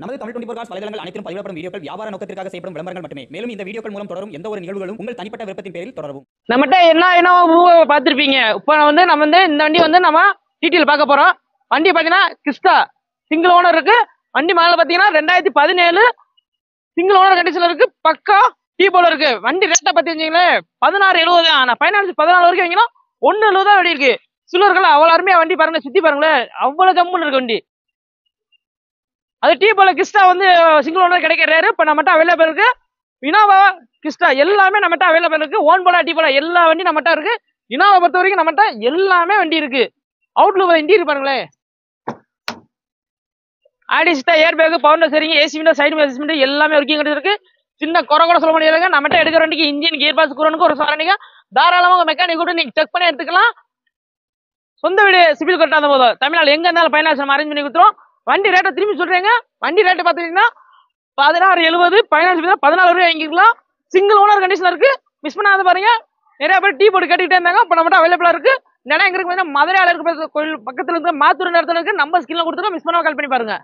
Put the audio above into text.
நமது தமிழ் 24 காஸ் வலைதளங்கள் அனைத்தும் பதிவிடப்படும் வீடியோக்கள் வியாபார நோக்கத்திற்காக செய்யப்படும் விளம்பரங்கள் மட்டுமே. மேலும் இந்த வீடியோக்கள் மூலம் தொடரும் எந்த ஒரு நிகழ்வுகளும் உங்கள் தனிப்பட்ட விருப்பத்தின் பேரில் தொடரவும். நம்மகிட்ட என்ன பார்த்துருப்பீங்க. இப்போ நம்ம இந்த வண்டி நம்ம டீட்டெயில் பார்க்க போறோம். வண்டி பார்த்தீங்கன்னா கிறிஸ்டா சிங்கிள் ஓனர் இருக்கு. வண்டி மாடல் பார்த்தீங்கன்னா 2017 சிங்கிள் ஓனர் கண்டிஷன்ல இருக்கு. பக்கா டீ போல இருக்கு. வண்டி ரேட்டை பத்தி வந்தீங்களேன் 1670 தான். ஃபைனான்ஸ் 14 வரைக்கும் வாங்கினா 170 தான் வண்டி இருக்கு. சிலர்கள் அவ்வளோ அருமையா வண்டி பாருங்க, சுத்தி பாருங்களேன், அவ்வளவு ஜம்முன்னு இருக்கு வண்டி. அது டீ போல கிறிஸ்டா சிங்கிள் ஓனர் கிடைக்கிறாரு. இப்ப நம்மகிட்ட அவைலபிள் இருக்கு. இனோவா கிறிஸ்டா எல்லாமே நம்மகிட்ட அவைலபிள் இருக்கு. ஓன் போலா டீ போலா எல்லா வண்டி நம்மகிட்ட இருக்கு. இனோவா பொறுத்த வரைக்கும் நம்மகிட்ட எல்லாமே வண்டி இருக்கு. அவுட்லுக் இன்டீரியர் பாருங்களேன், ஆடிஸ்டா ஏர் பேக் பவுண்டர் சரிங்க, ஏசி விண்டோ சைடு அட்ஜஸ்ட்மெண்ட் எல்லாமே ஒர்க்கிங் இருக்கு. சின்ன குறை கூட சொல்ல முடியாது. நம்மகிட்ட எடுக்கிற வண்டிக்கு இன்ஜின் கியர் பாக்ஸ் குரோனுக்கு ஒரு சாரணிங்க தாராளமாக மெக்கானிக் கூட நீங்க செக் பண்ணி எடுத்துக்கலாம். சொந்த வீடு சிவில் கட்டாத போதும் தமிழ்நாடு எங்க இருந்தாலும் ஃபைனான்ஸ் நம்ம அரேஞ்ச் பண்ணி கொடுத்துரும். வண்டி ரேட்டை திரும்பி சொல்றேங்க. வண்டி ரேட்டு பாத்தீங்கன்னா 1670, ஃபைனான்ஸ் 14 ரூபாய் வாங்கிக்கலாம். சிங்கிள் ஓனர் கண்டிஷன் இருக்கு. மிஸ் பண்ணாத பாருங்க. நிறைய பேர் டீ போட்டு கேட்டுக்கிட்டே இருந்தாங்க. இப்போ நம்மகிட்ட அவைலபிளா இருக்கு. இடம் எங்க இருக்கு, மதுரையால இருக்கு கோயில் பக்கத்துல இருக்கு, மாத்தூர் நேரத்துல இருக்கு. நம்பர் ஸ்கிரீன்ல கொடுத்துருக்கோம். மிஸ் பண்ணாம கால் பண்ணி பாருங்க.